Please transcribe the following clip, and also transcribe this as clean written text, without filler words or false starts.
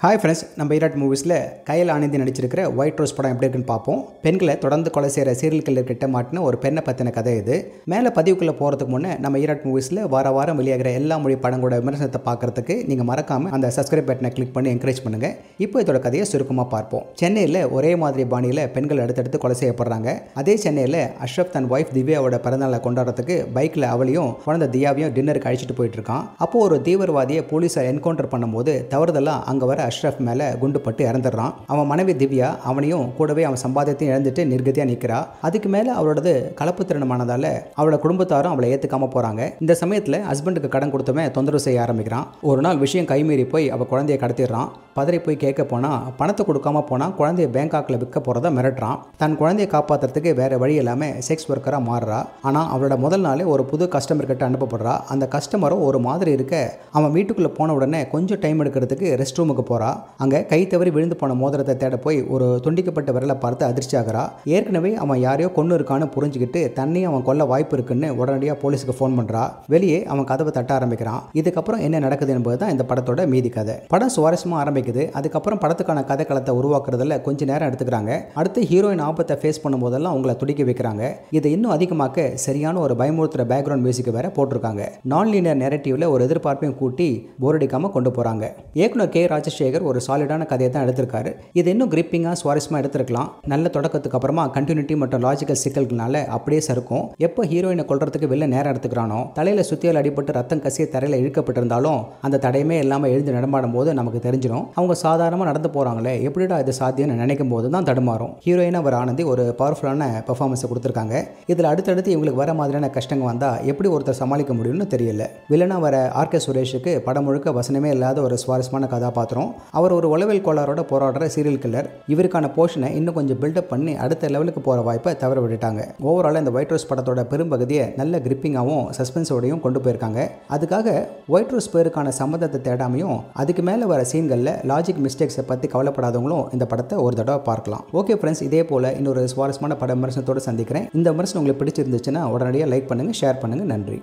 Hi friends, நம்ம ஈராட் மூவிஸில் கையில் Anandhi நடிச்சிருக்கிற white rose படம் எப்படி இருக்குன்னு பார்ப்போம். பெண்களை தொடர்ந்து கொலை செய்கிற சீரியல் கில்லர் கிட்ட மாட்டின ஒரு பெண்ணை பற்றின கதை இது. மேலே பதிவுக்குள்ளே போகிறதுக்கு முன்னே நம்ம ஈராட் மூவிஸில் வாரம் வெளியாகிற எல்லா மொழி படங்களோட விமர்சனத்தை பார்க்குறதுக்கு நீங்கள் மறக்காமல் அந்த சப்ஸ்கிரைப் பட்டனை கிளிக் பண்ணி என்கரேஜ் பண்ணுங்கள். இப்போ இதோட கதையை சுருக்கமாக பார்ப்போம். சென்னையில் ஒரே மாதிரி பாணியில் பெண்கள் அடுத்தடுத்து கொலை செய்யப்படுறாங்க. அதே சென்னையில் அஷ்ரப் தன் ஒய்ஃப் திவ்யாவோட பிறந்தநாளை கொண்டாடுறதுக்கு பைக்கில் அவளையும் குழந்தை திவ்யாவையும் டின்னருக்கு அழைச்சிட்டு போயிட்டு இருக்கான். அப்போது ஒரு தீவிரவாதியை போலீஸார் என்கவுண்டர் பண்ணும்போது தவறுதெல்லாம் அங்கே வர அஷ்ரப் மேலே குண்டுப்பட்டு இறந்துடுறான். அவன் மனைவி திவ்யா அவனையும் கூடவே அவன் சம்பாத்தியத்தையும் இழந்துட்டு நிர்கதியாக நிற்கிறா. அதுக்கு மேலே அவளோடது கலப்பு திருமணமானதால் அவளோட குடும்பத்தாரும் அவளை ஏற்றுக்காம போகிறாங்க. இந்த சமயத்தில் ஹஸ்பண்டுக்கு கடன் கொடுத்தவன் தொந்தரவு செய்ய ஆரம்பிக்கிறான். ஒரு நாள் விஷயம் கைமீறி போய் அவள் குழந்தைய கடத்திடுறான். பதறி போய் கேட்க போனால் பணத்தை கொடுக்காம போனால் குழந்தைய பேங்காக்கில் விற்க போகிறத மிரட்டுறான். தன் குழந்தையை காப்பாற்றுறதுக்கு வேறு வழி இல்லாமல் செக்ஸ் ஒர்க்கராக மாறுறா. ஆனால் அவளோட முதல் நாளே ஒரு புது கஸ்டமர் கிட்ட அனுப்பப்படுறா. அந்த கஸ்டமரும் ஒரு மாதிரி இருக்க அவன் வீட்டுக்குள்ளே போன உடனே கொஞ்சம் டைம் எடுக்கிறதுக்கு ரெஸ்ட் ரூமுக்கு போகிறா. அங்கே கை தவறி விழுந்து போன மோதிரத்தை தேட போய் ஒரு துண்டிக்கப்பட்ட விரலை பார்த்து அதிர்ச்சி ஆகிறா. ஏற்கனவே அவன் யாரையோ கொன்று இருக்கான்னு புரிஞ்சுக்கிட்டு தன்னையும் அவன் கொல்ல வாய்ப்பு இருக்குன்னு உடனடியாக போலீஸுக்கு ஃபோன் பண்ணுறா. வெளியே அவன் கதவை தட்ட ஆரம்பிக்கிறான். இதுக்கப்புறம் என்ன நடக்குது என்பது தான் இந்த படத்தோட மீதி கதை. படம் சுவாரஸ்யமாக ஆரம்பிக்குது. அதுக்கப்புறம் படத்துக்கான கதை களத்தை உருவாக்குறதுல கொஞ்சம் நேரம் எடுத்துக்கிறாங்க. அடுத்து ஹீரோயின் ஆபத்தை ஃபேஸ் பண்ணும்போதெல்லாம் அவங்கள துடிக்க வைக்கிறாங்க. இதை இன்னும் அதிகமாக்க சரியான ஒரு பயமுறுத்துற பேக்ரவுண்ட் மியூசிக் வேற போட்டிருக்காங்க. நான் லீனியர் நெரட்டிவ்ல ஒரு எதிர்பார்ப்பையும் கூட்டி போரடிக்காம கொண்டு போறாங்க. இயக்குனர் கே ராஜசேகர் ஒரு சாலிடான கதையை தான் எடுத்திருக்காரு. இது இன்னும் கிரிப்பிங்காக சுவாரஸ்யமாக எடுத்திருக்கலாம். நல்ல தொடக்கத்துக்கு அப்புறமா கண்டினியூட்டி மற்றும் லாஜிக்கல் சிக்கல்களால அப்படியே சறுக்கும். எப்போ ஹீரோயினை கொல்றதுக்கு வெளில நேரம் எடுத்துக்கிறானோ தலையில சுத்தியால் அடிபட்டு ரத்தம் கசிய தரையில் இழுக்கப்பட்டிருந்தாலும் அந்த தடையுமே இல்லாமல் எழுந்து நடமாடும் போது நமக்கு தெரிஞ்சிடும் அவங்க சாதாரணமாக நடந்து போறாங்களே, எப்படிடா இது சாத்தியம்னு நினைக்கும் போது தான் தடுமாறும். ஹீரோயினா வர ஆனந்தி ஒரு பவர்ஃபுல்லான பெர்ஃபார்மன்ஸை கொடுத்துருக்காங்க. இதில் அடுத்தடுத்து இவங்களுக்கு வர மாதிரியான கஷ்டங்கள் வந்தால் எப்படி ஒருத்தர் சமாளிக்க முடியும்னு தெரியல. வில்லனா வர ஆர்.கே. சுரேஷுக்கு படம் முழுக்க வசனமே இல்லாத ஒரு சுவாரஸ்யமான கதாபாத்திரம். அவர் ஒரு உளவியல் கோளாரோட போராடுற சீரியல் கில்லர். இவருக்கான போர்ஷனை இன்னும் கொஞ்சம் பில்டப் பண்ணி அடுத்த லெவலுக்கு போகிற வாய்ப்பை தவற விட்டுட்டாங்க. ஓவரால் இந்த ஒயிட் ரோஸ் படத்தோட பெரும்பகுதியை நல்ல கிரிப்பிங்காகவும் சஸ்பென்ஸோடையும் கொண்டு போயிருக்காங்க. அதுக்காக ஒயிட் ரோஸ் பேருக்கான சம்மந்தத்தை தேடாமையும் அதுக்கு மேலே வர சீன்களில் லாஜிக் மிஸ்டேக்ஸை பற்றி கவலைப்படாதவங்களும் இந்த படத்தை ஒரு தடவை பார்க்கலாம். ஓகே ஃப்ரெண்ட்ஸ், இதே போல் இன்னொரு சுவாரஸ்யமான பட விமர்சனத்தோடு சந்திக்கிறேன். இந்த விமர்சனம் உங்களுக்கு பிடிச்சிருந்துச்சுன்னா உடனடியாக லைக் பண்ணுங்கள், ஷேர் பண்ணுங்கள். நன்றி.